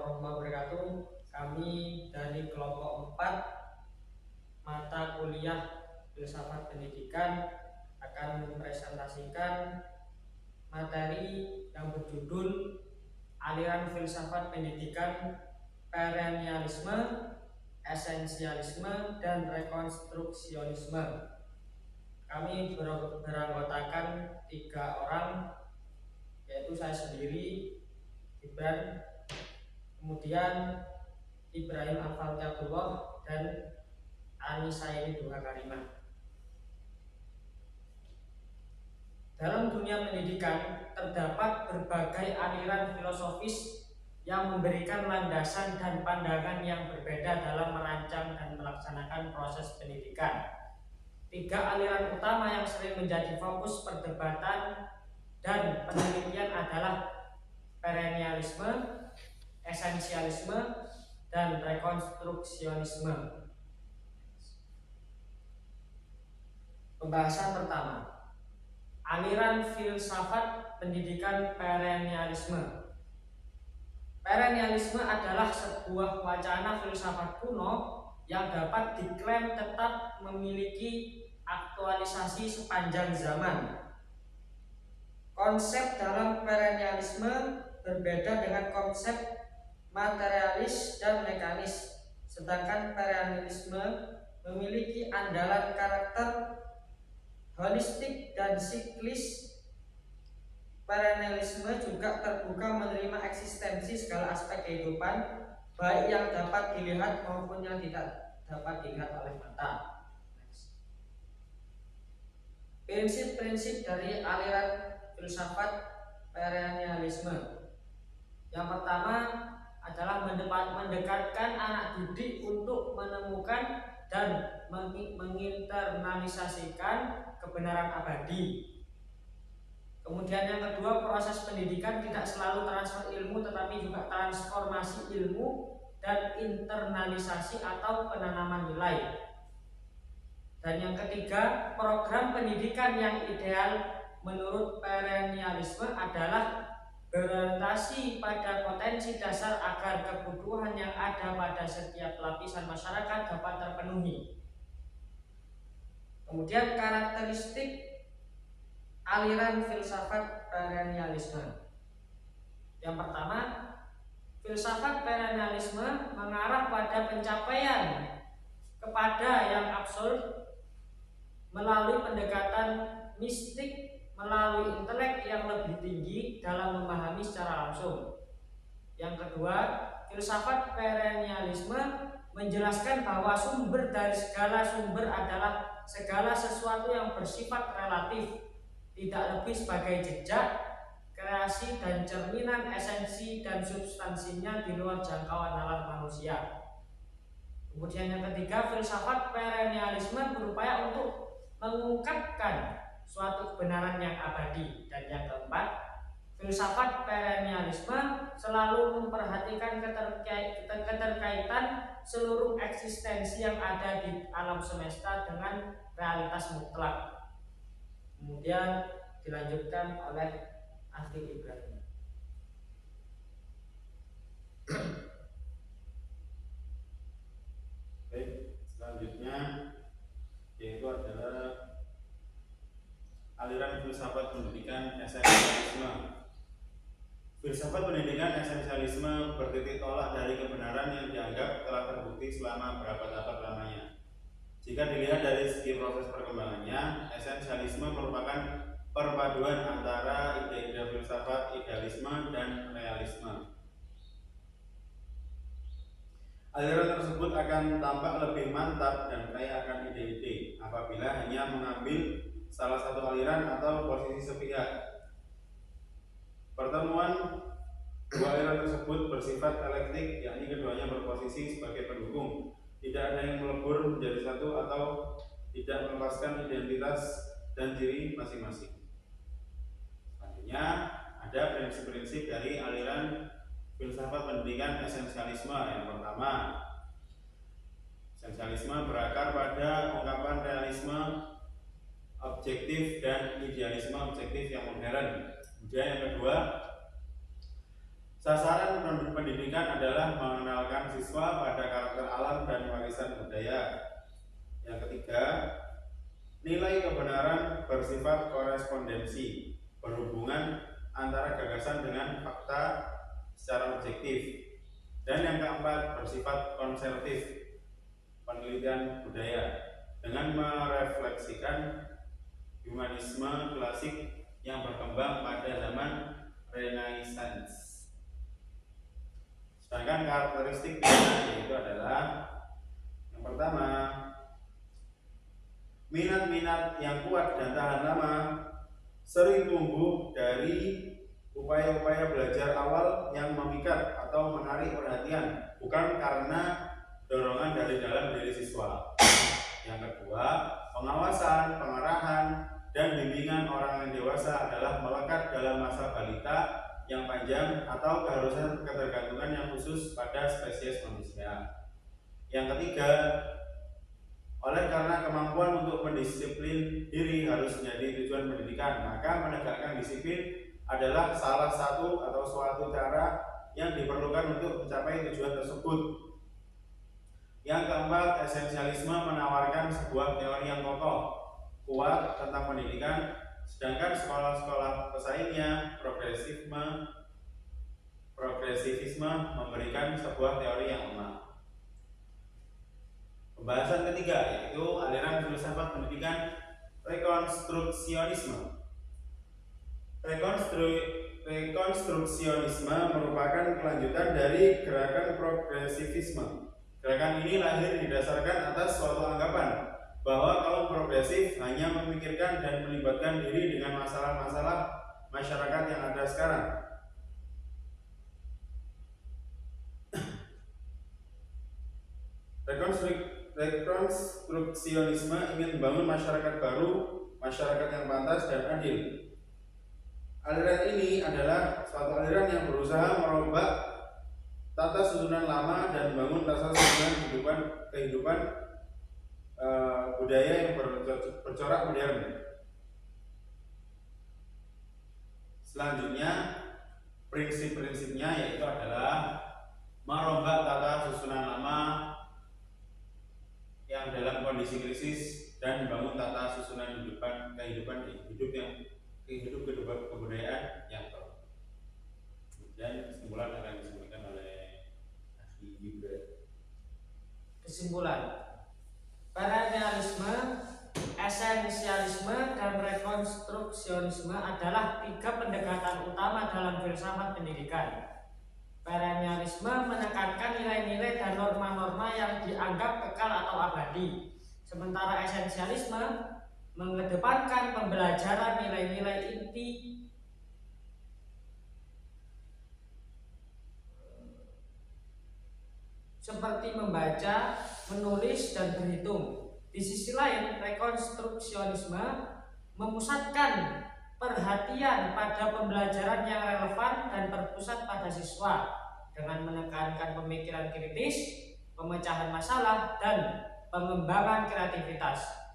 warahmatullahi wabarakatuh. Kami dari kelompok 4 mata kuliah Filsafat Pendidikan akan mempresentasikan materi yang berjudul Aliran Filsafat Pendidikan, Perennialisme, Esensialisme, dan Rekonstruksionisme. Kami beranggotakan 3 orang, yaitu saya sendiri, Gibran, kemudian Ibrahim Al-Fatihullah, dan Anisaini Duha Karimah. Dalam dunia pendidikan terdapat berbagai aliran filosofis yang memberikan landasan dan pandangan yang berbeda dalam merancang dan melaksanakan proses pendidikan. 3 aliran utama yang sering menjadi fokus perdebatan dan penelitian adalah perennialisme, esensialisme, dan rekonstruksionisme. Pembahasan pertama, aliran filsafat pendidikan perennialisme. Perennialisme adalah sebuah wacana filsafat kuno yang dapat diklaim tetap memiliki aktualisasi sepanjang zaman. Konsep dalam perennialisme berbeda dengan konsep materialis dan mekanis, sedangkan perennialisme memiliki andalan karakter holistik dan siklis. Perennialisme juga terbuka menerima eksistensi segala aspek kehidupan, baik yang dapat dilihat maupun yang tidak dapat dilihat oleh mata. Prinsip-prinsip dari aliran filsafat perennialisme. Yang pertama adalah mendekatkan anak didik untuk menemukan dan menginternalisasikan kebenaran abadi. Kemudian yang kedua, proses pendidikan tidak selalu transfer ilmu tetapi juga transformasi ilmu dan internalisasi atau penanaman nilai. Dan yang ketiga, program pendidikan yang ideal menurut perennialisme adalah berorientasi pada potensi dasar agar kebutuhan yang ada pada setiap lapisan masyarakat dapat terpenuhi. Kemudian karakteristik aliran filsafat perennialisme. Yang pertama, filsafat perennialisme mengarah pada pencapaian kepada yang absurd melalui pendekatan mistik, melalui intelek yang lebih tinggi dalam memahami secara langsung. Yang kedua, filsafat perennialisme menjelaskan bahwa sumber dari segala sumber adalah segala sesuatu yang bersifat relatif, tidak lebih sebagai jejak, kreasi dan cerminan esensi dan substansinya di luar jangkauan nalar manusia. Kemudian yang ketiga, filsafat perennialisme berupaya untuk mengungkapkan suatu kebenaran yang abadi. Dan yang keempat, filsafat perennialisme selalu memperhatikan keterkaitan seluruh eksistensi yang ada di alam semesta dengan realitas mutlak. Kemudian dilanjutkan oleh Akhi Ibrahim. Baik, selanjutnya yaitu adalah aliran filsafat pendidikan esensialisme. Filsafat pendidikan esensialisme bertitik tolak dari kebenaran yang dianggap telah terbukti selama berabad-abad lamanya. Jika dilihat dari segi proses perkembangannya, esensialisme merupakan perpaduan antara ide-ide filsafat, idealisme, dan realisme. Aliran tersebut akan tampak lebih mantap dan kaya akan ide-ide apabila hanya mengambil salah satu aliran atau posisi sepihak. Pertemuan dua aliran tersebut bersifat elektik, yakni keduanya berposisi sebagai pendukung. Tidak ada yang melebur menjadi satu atau tidak melepaskan identitas dan diri masing-masing. Selanjutnya ada prinsip-prinsip dari aliran filsafat pendidikan esensialisme. Yang pertama, esensialisme berakar pada ungkapan realisme objektif dan idealisme objektif yang modern. Kemudian yang kedua, Sasaran pendidikan adalah mengenalkan siswa pada karakter alam dan warisan budaya. Yang ketiga, nilai kebenaran bersifat korespondensi, berhubungan antara gagasan dengan fakta secara objektif. Dan yang keempat, bersifat konservatif, penelitian budaya, dengan merefleksikan humanisme klasik yang berkembang pada zaman Renaissance. Sedangkan karakteristik yaitu adalah yang pertama, minat-minat yang kuat dan tahan lama sering tumbuh dari upaya-upaya belajar awal yang memikat atau menarik perhatian, bukan karena dorongan dari dalam diri siswa. Yang kedua, pengawasan, pengarahan, dan bimbingan orang yang dewasa adalah melekat dalam masa balita yang panjang atau keharusan ketergantungan yang khusus pada spesies manusia. Yang ketiga, oleh karena kemampuan untuk mendisiplin diri harus menjadi tujuan pendidikan, maka menegakkan disiplin adalah salah satu atau suatu cara yang diperlukan untuk mencapai tujuan tersebut. Yang keempat, esensialisme menawarkan sebuah teori yang kokoh, kuat tentang pendidikan, sedangkan sekolah-sekolah pesaingnya, progresivisme memberikan sebuah teori yang lemah. Pembahasan ketiga yaitu aliran filsafat pendidikan rekonstruksionisme. Rekonstruksionisme merupakan kelanjutan dari gerakan progresivisme. Gerakan ini lahir didasarkan atas suatu anggapan bahwa kaum progresif hanya memikirkan dan melibatkan diri dengan masalah-masalah masyarakat yang ada sekarang. Rekonstruksionisme ingin membangun masyarakat baru, masyarakat yang pantas dan adil. Aliran ini adalah suatu aliran yang berusaha merubah tata susunan lama dan membangun tata susunan kehidupan budaya yang bercorak modern. Selanjutnya, prinsip-prinsipnya yaitu adalah merombak tata susunan lama yang dalam kondisi krisis dan membangun tata susunan kehidupan kebudayaan yang baru. Dan kesimpulan akan disampaikan oleh ahli Gibran. Kesimpulan, perennialisme, esensialisme, dan rekonstruksionisme adalah tiga pendekatan utama dalam filsafat pendidikan. Perennialisme menekankan nilai-nilai dan norma-norma yang dianggap kekal atau abadi, sementara esensialisme mengedepankan pembelajaran nilai-nilai inti seperti membaca, menulis, dan berhitung. Di sisi lain, rekonstruksionisme memusatkan perhatian pada pembelajaran yang relevan dan berpusat pada siswa dengan menekankan pemikiran kritis, pemecahan masalah, dan pengembangan kreativitas.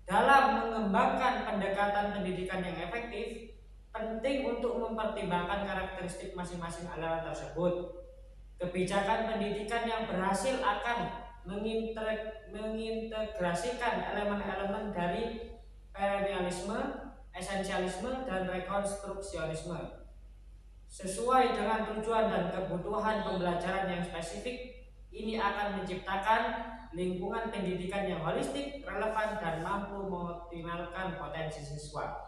Dalam mengembangkan pendekatan pendidikan yang efektif, penting untuk mempertimbangkan karakteristik masing-masing aliran tersebut. Kebijakan pendidikan yang berhasil akan mengintegrasikan elemen-elemen dari perennialisme, esensialisme, dan rekonstruksionisme sesuai dengan tujuan dan kebutuhan pembelajaran yang spesifik. Ini akan menciptakan lingkungan pendidikan yang holistik, relevan, dan mampu mengoptimalkan potensi siswa.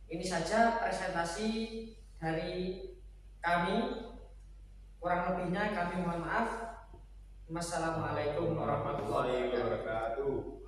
Ini saja presentasi dari kami. Kurang lebihnya kami mohon maaf. Wassalamualaikum warahmatullahi wabarakatuh.